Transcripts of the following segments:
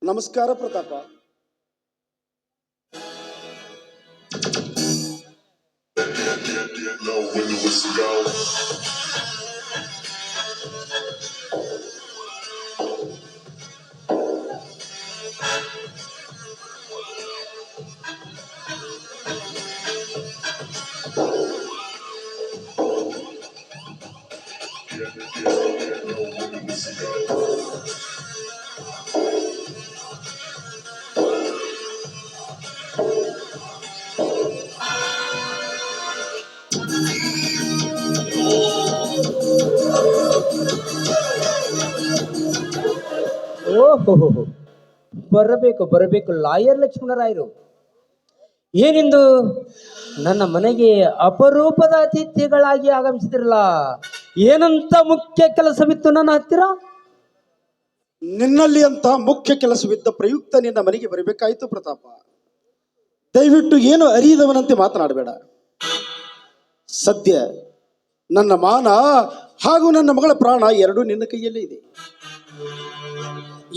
ನಮಸ್ಕಾರ ಪ್ರತಾಪ. ಓಹೋ, ಬರಬೇಕು ಬರಬೇಕು ಲಾಯರ್ ಲಕ್ಷ್ಮಣರಾಯರು. ಏನೆಂದು ನನ್ನ ಮನೆಗೆ ಅಪರೂಪದ ಅತಿಥಿಗಳಾಗಿ ಆಗಮಿಸಿದ್ರಲ್ಲ, ಏನಂತ ಮುಖ್ಯ ಕೆಲಸವಿತ್ತು ನನ್ನ ಹತ್ತಿರ? ನಿನ್ನಲ್ಲಿ ಅಂತ ಮುಖ್ಯ ಕೆಲಸವಿದ್ದ ಪ್ರಯುಕ್ತ ನಿನ್ನ ಮನೆಗೆ ಬರಬೇಕಾಯಿತು ಪ್ರತಾಪ. ದಯವಿಟ್ಟು ಏನು ಅರಿಯದವನಂತೆ ಮಾತನಾಡಬೇಡ. ಸದ್ಯ ನನ್ನ ಮಾನ ಹಾಗೂ ನನ್ನ ಮಗಳ ಪ್ರಾಣ ಎರಡೂ ನಿನ್ನ ಕೈಯಲ್ಲೇ ಇದೆ.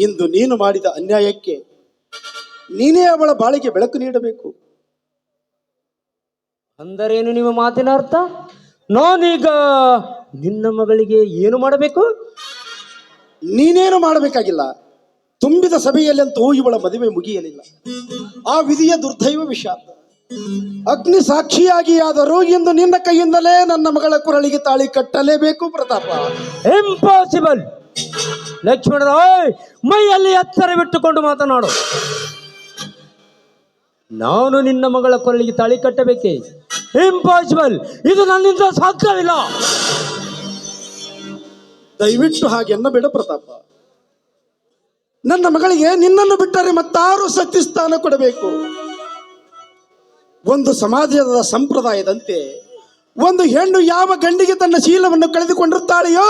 ಇಂದು ನೀನು ಮಾಡಿದ ಅನ್ಯಾಯಕ್ಕೆ ನೀನೇ ಅವಳ ಬಾಳಿಗೆ ಬೆಳಕು ನೀಡಬೇಕು. ಅಂದರೇನು ನಿಮ್ಮ ಮಾತಿನ ಅರ್ಥ? ನಾನೀಗ ನಿನ್ನ ಮಗಳಿಗೆ ಏನು ಮಾಡಬೇಕು? ನೀನೇನು ಮಾಡಬೇಕಾಗಿಲ್ಲ. ತುಂಬಿದ ಸಭೆಯಲ್ಲಂತೂ ಇವಳ ಮದುವೆ ಮುಗಿಯಲಿಲ್ಲ. ಆ ವಿಧಿಯ ದುರ್ದೈವ ವಿಷಾದ. ಅಗ್ನಿ ಸಾಕ್ಷಿಯಾಗಿ ಆದರೂ ಇಂದು ನಿನ್ನ ಕೈಯಿಂದಲೇ ನನ್ನ ಮಗಳ ಕುರಳಿಗೆ ತಾಳಿ ಕಟ್ಟಲೇಬೇಕು ಪ್ರತಾಪ. ಇಂಪಾಸಿಬಲ್ ಲಕ್ಷ್ಮಣರಾಯ್, ಮೈಯಲ್ಲಿ ಎತ್ತರವಿಟ್ಟುಕೊಂಡು ಮಾತನಾಡು. ನಾನು ನಿನ್ನ ಮಗಳ ಕೊರಳಿಗೆ ತಾಳಿ ಕಟ್ಟಬೇಕೆ? ಇಂಪಾಸಿಬಲ್, ಇದು ನನ್ನಿಂದ ಸಾಧ್ಯವಿಲ್ಲ. ದಯವಿಟ್ಟು ಹಾಗೆ ಎನ್ನಬೇಡ ಪ್ರತಾಪ. ನನ್ನ ಮಗಳಿಗೆ ನಿನ್ನನ್ನು ಬಿಟ್ಟರೆ ಮತ್ತಾರು ಸತ್ಯ ಸ್ಥಾನ ಕೊಡಬೇಕು. ಒಂದು ಸಮಾಜದ ಸಂಪ್ರದಾಯದಂತೆ ಒಂದು ಹೆಣ್ಣು ಯಾವ ಗಂಡಿಗೆ ತನ್ನ ಶೀಲವನ್ನು ಕಳೆದುಕೊಂಡಿರುತ್ತಾಳೆಯೋ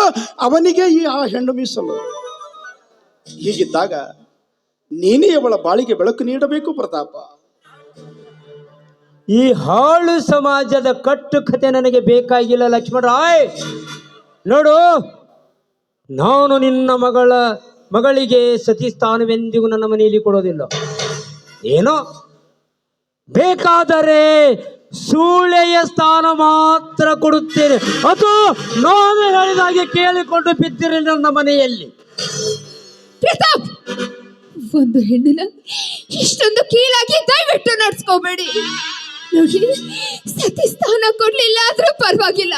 ಅವನಿಗೆ ಆ ಹೆಣ್ಣು ಮೀಸಲು. ಹೀಗಿದ್ದಾಗ ನೀನೇ ಅವಳ ಬಾಳಿಗೆ ಬೆಳಕು ನೀಡಬೇಕು ಪ್ರತಾಪ. ಈ ಹಾಳು ಸಮಾಜದ ಕಟ್ಟುಕತೆ ನನಗೆ ಬೇಕಾಗಿಲ್ಲ ಲಕ್ಷ್ಮಣರಾಯ್. ನೋಡು, ನಾನು ನಿನ್ನ ಮಗಳಿಗೆ ಸತಿ ಸ್ಥಾನವೆಂದಿಗೂ ನನ್ನ ಮನೆಯಲ್ಲಿ ಕೊಡೋದಿಲ್ಲ. ಏನೋ ಬೇಕಾದರೆ ಸೂಳೆಯ ಸ್ಥಾನ ಮಾತ್ರ ಕೊಡುತ್ತೇನೆ. ಅದು ನಾನು ಹೇಳಿದಾಗೆ ಕೇಳಿಕೊಂಡು ಬಿದ್ದಿರಿ ನನ್ನ ಮನೆಯಲ್ಲಿ. ಪ್ರತಾಪ್, ಒಂದು ಹೆಣ್ಣನ್ನ ಇಷ್ಟೊಂದು ಕೀಳಾಗಿ ದಯವಿಟ್ಟು ನಡ್ಸ್ಕೋಬೇಡಿ. ನೋಡಿ, ಸತಿ ಸ್ಥಾನ ಕೊಡ್ಲಿಲ್ಲ ಆದ್ರೂ ಪರವಾಗಿಲ್ಲ,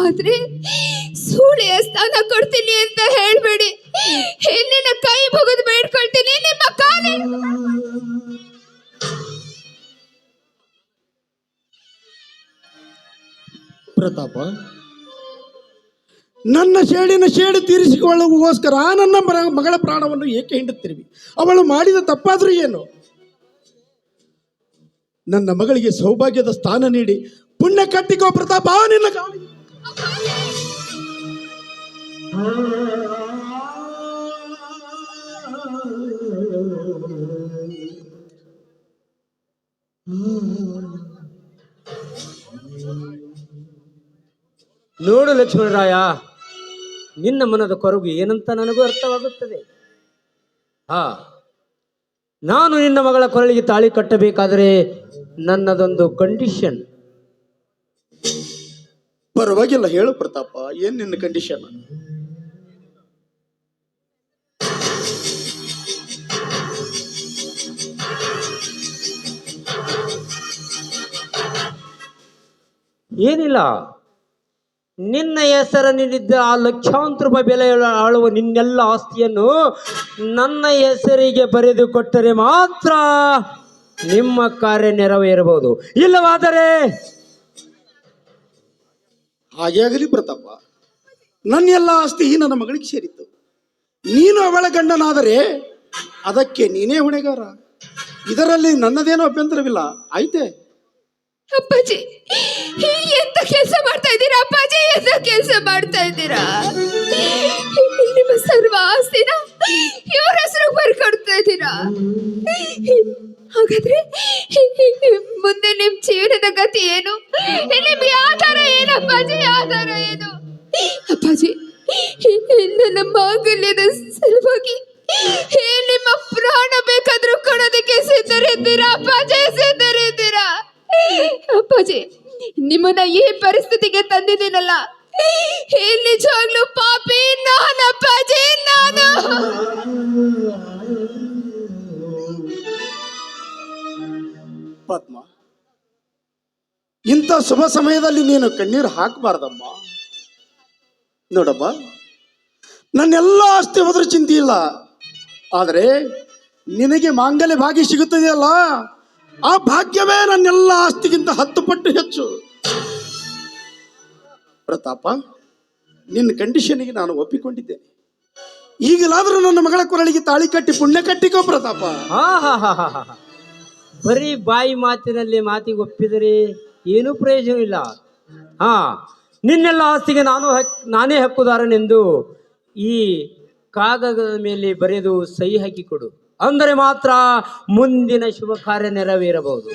ಆದ್ರೆ ಸೂಳೆಯ ಸ್ಥಾನ ಕೊಡ್ತೀನಿ ಅಂತ ಹೇಳ್ಬೇಡಿ. ಹೆಣ್ಣಿನ ಕೈ ಮುಗಿದು ಬೇಡ್ಕೊಳ್ತೀನಿ ನಿಮ್ಮ ಕಾಲೇ. ಪ್ರತಾಪ, ನನ್ನ ಶೇಡಿನ ಶೇಡು ತೀರಿಸಿಕೊಳ್ಳುವಗೋಸ್ಕರ ನನ್ನ ಮಗಳ ಪ್ರಾಣವನ್ನು ಏಕೆ ಹಿಂಡುತ್ತಿರುವಿ? ಅವಳು ಮಾಡಿದ ತಪ್ಪಾದ್ರೂ ಏನು? ನನ್ನ ಮಗಳಿಗೆ ಸೌಭಾಗ್ಯದ ಸ್ಥಾನ ನೀಡಿ ಪುಣ್ಯ ಕಟ್ಟಿಕೋ ಪ್ರತಾಪ. ನಿನ್ನ ಕಾಲಿಗೆ ನೋಡು ಲಕ್ಷ್ಮಣರಾಯ, ನಿನ್ನ ಮನದ ಕೊರಗು ಏನಂತ ನನಗೂ ಅರ್ಥವಾಗುತ್ತದೆ. ನಾನು ನಿನ್ನ ಮಗಳ ಕೊರಳಿಗೆ ತಾಳಿ ಕಟ್ಟಬೇಕಾದರೆ ನನ್ನದೊಂದು ಕಂಡೀಷನ್. ಪರವಾಗಿಲ್ಲ, ಹೇಳು ಪ್ರತಾಪ, ಏನ್ ನಿನ್ನ ಕಂಡೀಷನ್? ಏನಿಲ್ಲ, ನಿನ್ನ ಹೆಸರಲ್ಲಿದ್ದ ಆ ಲಕ್ಷಾಂತರ ರೂಪಾಯಿ ಬೆಲೆ ಆಳುವ ನಿನ್ನೆಲ್ಲ ಆಸ್ತಿಯನ್ನು ನನ್ನ ಹೆಸರಿಗೆ ಬರೆದು ಕೊಟ್ಟರೆ ಮಾತ್ರ ನಿಮ್ಮ ಕಾರ್ಯ ನೆರವೇರಬಹುದು. ಇಲ್ಲವಾದರೆ ಹಾಗೆ ಆಗಲಿ ಪ್ರತಾಪ. ನನ್ನ ಎಲ್ಲ ಆಸ್ತಿ ನನ್ನ ಮಗಳಿಗೆ ಸೇರಿತ್ತು. ನೀನು ಅವಳ ಗಂಡನಾದರೆ ಅದಕ್ಕೆ ನೀನೇ ಹೊಣೆಗಾರ. ಇದರಲ್ಲಿ ನನ್ನದೇನೋ ಅಭ್ಯಂತರವಿಲ್ಲ, ಆಯ್ತೆ? ಅಪ್ಪಾಜಿ, ಎಂತ ಕೆಲಸ ಮಾಡ್ತಾ ಇದ್ದೀರಾ ಅಪ್ಪಾಜಿ? ಎಂತ ಕೆಲಸ ಮಾಡ್ತಾ ಇದ್ದೀರಾ? ನಿಮ್ಮ ಸರ್ವ ಆಸ್ತಿನ ಇವ್ರ ಹೆಸರು ಬರ್ಕೊಡ್ತಾ ಇದ್ದೀರಾ. ಹಾಗಾದ್ರೆ ಮುಂದೆ ನಿಮ್ ಜೀವನದ ಗತಿ ಏನು? ನಿಮ್ಗೆ ಆಧಾರ ಏನು ಅಪ್ಪಾಜಿ? ಆಧಾರ ಏನು ಅಪ್ಪಾಜಿ? ನನ್ನ ಮಾಂಗಲ್ಯದ ಸಲುವಾಗಿ ಈ ನಿಮ್ಮ ಪ್ರಾಣ ಬೇಕಾದ್ರೂ ಕೊಡೋದಕ್ಕೆ ಸಿದ್ಧರಿದ್ದೀರಾ ಅಪ್ಪಾಜಿ, ಸಿದ್ಧರಿದ್ದೀರಾ? ಅಪ್ಪಾಜಿ, ನಿಮ್ಮನ್ನ ಈ ಪರಿಸ್ಥಿತಿಗೆ ತಂದಿದ್ದೀನಲ್ಲ, ಈ ನಿಜವಾಗ್ಲೂ ಪಾಪಿ ನಾನು ಅಪ್ಪಾಜಿ, ನಾನು. ಪದ್ಮ, ಇಂಥ ಶುಭ ಸಮಯದಲ್ಲಿ ನೀನು ಕಣ್ಣೀರು ಹಾಕಬಾರ್ದಮ್ಮ. ನೋಡಮ್ಮ, ನನ್ನೆಲ್ಲ ಆಸ್ತಿ ಹೋದ್ರೂ ಚಿಂತೆ ಇಲ್ಲ, ಆದರೆ ನಿನಗೆ ಮಾಂಗಲ್ಯ ಭಾಗ್ಯ ಸಿಗುತ್ತದೆಯಲ್ಲ, ಆ ಭಾಗ್ಯವೇ ನನ್ನೆಲ್ಲ ಆಸ್ತಿಗಿಂತ 10 ಪಟ್ಟು ಹೆಚ್ಚು. ಪ್ರತಾಪ, ನಿನ್ನ ಕಂಡೀಷನ್ಗೆ ನಾನು ಒಪ್ಪಿಕೊಂಡಿದ್ದೇನೆ. ಈಗಲಾದರೂ ನನ್ನ ಮಗಳ ಕೊರಳಿಗೆ ತಾಳಿ ಕಟ್ಟಿ ಪುಣ್ಯ ಕಟ್ಟಿಕೋ ಪ್ರತಾಪ. ಬರೀ ಬಾಯಿ ಮಾತಿನಲ್ಲಿ ಮಾತಿಗೆ ಒಪ್ಪಿದರೆ ಏನೂ ಪ್ರಯೋಜನ ಇಲ್ಲ. ನಿನ್ನೆಲ್ಲ ಆಸ್ತಿಗೆ ನಾನೇ ಹಕ್ಕುದಾರನೆಂದು ಈ ಕಾಗದದ ಮೇಲೆ ಬರೆದು ಸಹಿ ಹಾಕಿಕೊಡು, ಅಂದರೆ ಮಾತ್ರ ಮುಂದಿನ ಶುಭ ಕಾರ್ಯ ನೆರವೇರಬಹುದು.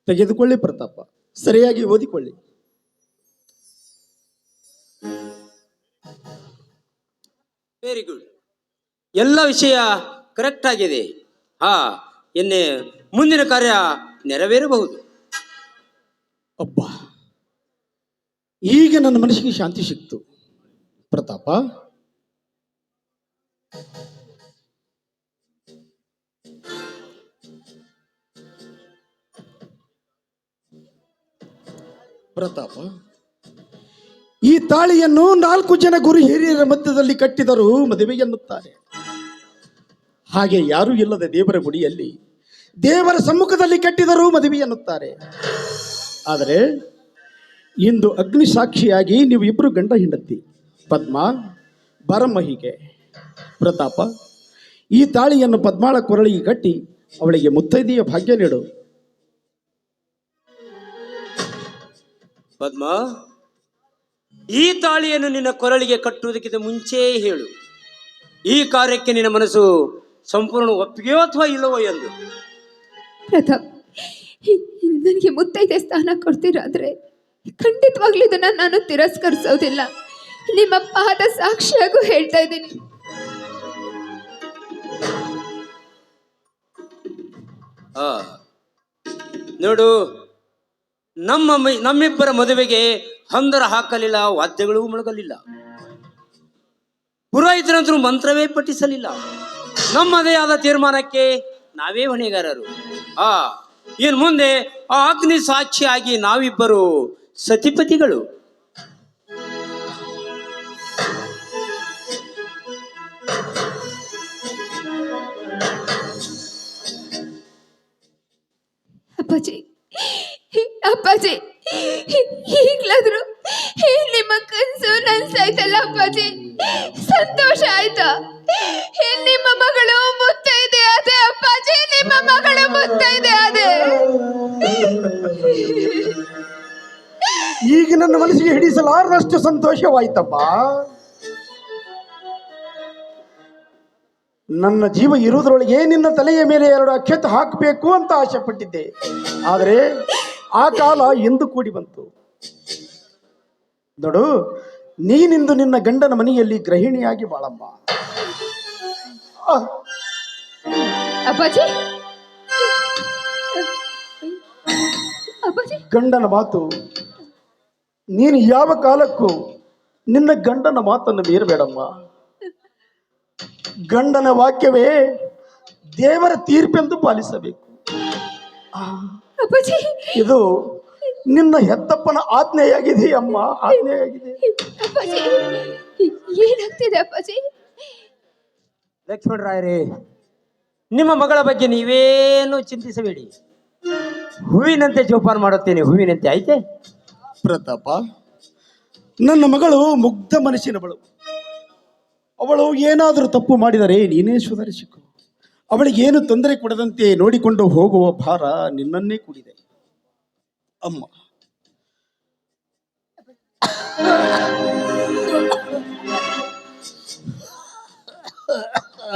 ತೆಗೆದುಕೊಳ್ಳಿ ಪ್ರತಾಪ, ಸರಿಯಾಗಿ ಓದಿಕೊಳ್ಳಿ. ವೆರಿ ಗುಡ್, ಎಲ್ಲ ವಿಷಯ ಕರೆಕ್ಟ್ ಆಗಿದೆ. ಎನ್ನೆ ಮುಂದಿನ ಕಾರ್ಯ ನೆರವೇರಬಹುದು. ಅಬ್ಬಾ, ಈಗ ನನ್ನ ಮನಸ್ಸಿಗೆ ಶಾಂತಿ ಸಿಕ್ತು. ಪ್ರತಾಪ, ಪ್ರತಾಪ, ಈ ತಾಳಿಯನ್ನು 4 ಜನ ಗುರು ಹಿರಿಯರ ಮಧ್ಯದಲ್ಲಿ ಕಟ್ಟಿದರೂ ಮದುವೆ ಎನ್ನುತ್ತಾರೆ. ಹಾಗೆ ಯಾರೂ ಇಲ್ಲದ ದೇವರ ಗುಡಿಯಲ್ಲಿ ದೇವರ ಸಮ್ಮುಖದಲ್ಲಿ ಕಟ್ಟಿದರೂ ಮದುವೆ ಎನ್ನುತ್ತಾರೆ. ಆದರೆ ಇಂದು ಅಗ್ನಿ ಸಾಕ್ಷಿಯಾಗಿ ನೀವು ಇಬ್ಬರು ಗಂಡ ಹೆಂಡತಿ. ಪದ್ಮ, ಬರಮ್ಮ ಹೀಗೆ. ಪ್ರತಾಪ, ಈ ತಾಳಿಯನ್ನು ಪದ್ಮಾಳ ಕೊರಳಿಗೆ ಕಟ್ಟಿ ಅವಳಿಗೆ ಮುತ್ತೈದೆಯ ಭಾಗ್ಯ ನೀಡು. ಪದ್ಮ, ಈ ತಾಳಿಯನ್ನು ನಿನ್ನ ಕೊರಳಿಗೆ ಕಟ್ಟುವುದಕ್ಕಿಂತ ಮುಂಚೆ ಹೇಳು, ಈ ಕಾರ್ಯಕ್ಕೆ ನಿನ್ನ ಮನಸ್ಸು ಸಂಪೂರ್ಣ ಒಪ್ಪಿಗೆಯೋ ಅಥವಾ ಇಲ್ಲವೋ ಎಂದು. ಪ್ರತಾಪ್, ನನಗೆ ಮುತ್ತೈದೆ ಸ್ಥಾನ ಕೊಡ್ತೀರಾದ್ರೆ ಖಂಡಿತವಾಗ್ಲೂ ಇದನ್ನ ನಾನು ತಿರಸ್ಕರಿಸೋದಿಲ್ಲ. ನಿಮ್ಮ ಪಾದ ಸಾಕ್ಷಿಯಾಗೂ ಹೇಳ್ತಾ ಇದ್ದೀನಿ. ನೋಡು, ನಮ್ಮಿಬ್ಬರ ಮದುವೆಗೆ ಹಂದರ ಹಾಕಲಿಲ್ಲ, ವಾದ್ಯಗಳು ಮೊಳಗಲಿಲ್ಲ, ಪುರೋಹಿತರಂತರೂ ಮಂತ್ರವೇ ಪಠಿಸಲಿಲ್ಲ. ನಮ್ಮದೇ ಆದ ತೀರ್ಮಾನಕ್ಕೆ ನಾವೇ ಹೊಣೆಗಾರರು. ಇನ್ನು ಮುಂದೆ ಆ ಅಗ್ನಿ ಸಾಕ್ಷಿಯಾಗಿ ನಾವಿಬ್ಬರು ಸತಿಪತಿಗಳು. ಅಪ್ಪಾಜಿ, ಅಪ್ಪಾಜಿ, ಈಗ್ಲಾದ್ರು ನಿಮ್ಮ ಕನಸು ನನ್ಸಾಯ್ತಲ್ಲ ಅಪ್ಪಾಜಿ, ಸಂತೋಷ ಆಯ್ತಾ? ನಿಮ್ಮ ಮಗಳು ಮುತ್ತೈದೆ ಅದೇ ಅಪ್ಪಾಜಿ, ನಿಮ್ಮ ಮಗಳು ಮುತ್ತೈದೆ ಅದೇ. ಈಗ ನನ್ನ ಮನಸ್ಸಿಗೆ ಹಿಡಿಸಲಾರದಷ್ಟು ಸಂತೋಷವಾಯ್ತಪ್ಪ. ನನ್ನ ಜೀವ ಇರುವುದರೊಳಗೆ ನಿನ್ನ ತಲೆಯ ಮೇಲೆ 2 ಅಕ್ಷತೆ ಹಾಕಬೇಕು ಅಂತ ಆಸೆ ಪಟ್ಟಿದ್ದೆ. ಆದರೆ ಆ ಕಾಲ ಎಂದು ಕೂಡಿ ಬಂತು. ನೋಡು, ನೀನಿಂದು ನಿನ್ನ ಗಂಡನ ಮನೆಯಲ್ಲಿ ಗೃಹಿಣಿಯಾಗಿ ಬಾಳಮ್ಮ. ಅಪ್ಪಾಜಿ, ಅಪ್ಪಾಜಿ, ಗಂಡನ ಮಾತು ನೀನು ಯಾವ ಕಾಲಕ್ಕೂ ನಿನ್ನ ಗಂಡನ ಮಾತನ್ನು ಮೀರಬೇಡಮ್ಮ. ಗಂಡನ ವಾಕ್ಯವೇ ದೇವರ ತೀರ್ಪೆಂದು ಪಾಲಿಸಬೇಕು. ಅಪ್ಪಾಜಿ, ಇದು ನಿನ್ನ ಹೆತ್ತಪ್ಪನ ಆಜ್ಞೆಯಾಗಿದೆ ಅಮ್ಮ, ಆಜ್ಞೆಯಾಗಿದೆ. ಅಪ್ಪಾಜಿ ಏನಾಗ್ತಿದೆ ಅಪ್ಪಾಜಿ? ಲಕ್ಷ್ಮಣರಾಯರೇ, ನಿಮ್ಮ ಮಗಳ ಬಗ್ಗೆ ನೀವೇನು ಚಿಂತಿಸಬೇಡಿ. ಹೂವಿನಂತೆ ಜೋಪಾನ ಮಾಡುತ್ತೇನೆ, ಹೂವಿನಂತೆ ಆಯ್ತೆ. ಪ್ರತಾಪ, ನನ್ನ ಮಗಳು ಮುಗ್ಧ ಮನಸ್ಸಿನವಳು. ಅವಳು ಏನಾದರೂ ತಪ್ಪು ಮಾಡಿದರೆ ನೀನೇ ಸುಧಾರಿಸಿಕೊ. ಅವಳಿಗೇನು ತೊಂದರೆ ಕೊಡದಂತೆ ನೋಡಿಕೊಂಡು ಹೋಗುವ ಭಾರ ನಿನ್ನನ್ನೇ ಕೂಡಿದೆ ಅಮ್ಮ.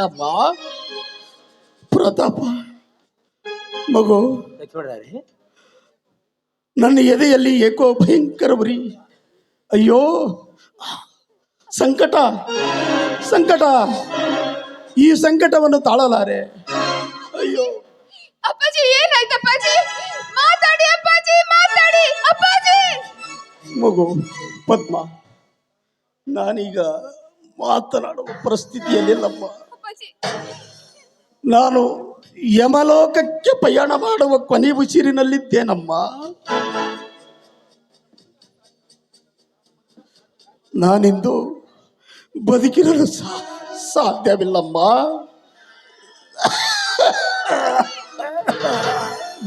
ಅಮ್ಮ, ಪ್ರತಾಪ ಮಗು, ಲಕ್ಷ್ಮಣರಾಯರೇ, ನನ್ನ ಎದೆಯಲ್ಲಿ ಏಕೋ ಭಯಂಕರ ಉರಿ. ಅಯ್ಯೋ ಸಂಕಟ, ಸಂಕಟ, ಈ ಸಂಕಟವನ್ನು ತಾಳಲಾರೆ. ಅಯ್ಯೋ ಅಪ್ಪಾಜಿ ಏನಾಯ್ತು ಅಪ್ಪಾಜಿ? ಮಾತಾಡಿ ಅಪ್ಪಾಜಿ, ಮಾತಾಡಿ ಅಪ್ಪಾಜಿ. ಮಗು ಪದ್ಮ, ನಾನೀಗ ಮಾತನಾಡುವ ಪರಿಸ್ಥಿತಿಯಲ್ಲಿಲ್ಲಮ್ಮ. ಅಪ್ಪಾಜಿ ನಾನು ಯಮಲೋಕಕ್ಕೆ ಪಯಣ ಮಾಡುವ ಕೊನೆ ಉಸಿರಿನಲ್ಲಿದ್ದೇನಮ್ಮ. ನಾನಿಂದು ಬದುಕಿರಲು ಸಾಧ್ಯವಿಲ್ಲಮ್ಮ.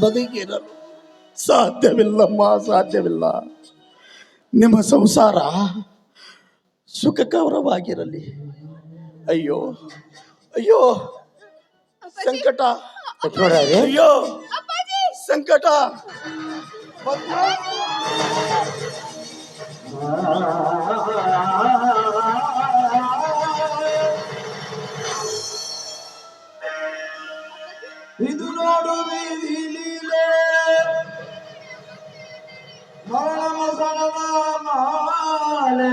ಬದುಕಿರಲು ಸಾಧ್ಯವಿಲ್ಲಮ್ಮ, ಸಾಧ್ಯವಿಲ್ಲ. ನಿಮ್ಮ ಸಂಸಾರ ಸುಖಕರವಾಗಿರಲಿ. ಅಯ್ಯೋ ಅಯ್ಯೋ ಸಂಕಟ, ಲಕ್ಷ್ಮಣರಾಯರೇ, ಅಯ್ಯೋ ಅಪ್ಪಾಜಿ ಸಂಕಟ. ಇದು ನೋಡು ಬೀದಿ ಲೀಲೆ, ಮರಣ ಮಸಣದ ಮಾಲೆ,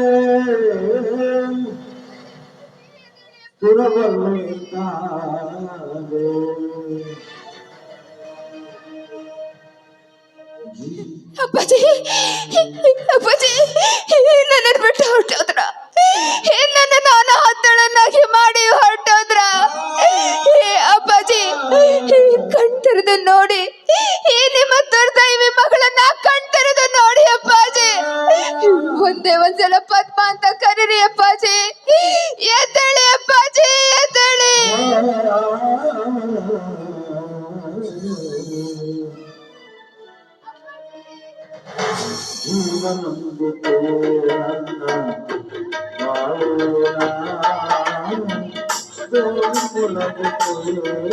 ಸುರಬಲ್ಲೆ ಕಾಲೆ. ಅಪ್ಪಾಜಿ ಅಪ್ಪಾಜಿ ನನ್ನನ್ನು ಬಿಟ್ಟು ಹೊರಟೋದ್ರ, ನನ್ನ ನಾನು ಹತ್ತಳನ್ನಾಗಿ ಮಾಡಿ ಹೊರಟೋದ್ರ. ಅಪ್ಪಾಜಿ ಕಣ್ತೆರೆದು ನೋಡಿ, ಈ ನಿಮ್ಮ ದುರ್ದೈವಿ ಮಗಳನ್ನ ಕಣ್ತೆರೆದು ನೋಡಿ ಅಪ್ಪಾಜಿ. ಒಂದೇ ಒಂದ್ಸಲ ಪದ್ಮ ಅಂತ ಕರೀರಿ ಅಪ್ಪಾಜಿ. ಎದ್ದೇಳಿ ಅಪ್ಪಾಜಿ, ಎದ್ದೇಳಿ. ಜೀವನೊಂದಿಗೆ ನನ್ನ ಬಾಳೋಣ, ದೇವರು ಕುಲಕ್ಕೆ ನನ್ನ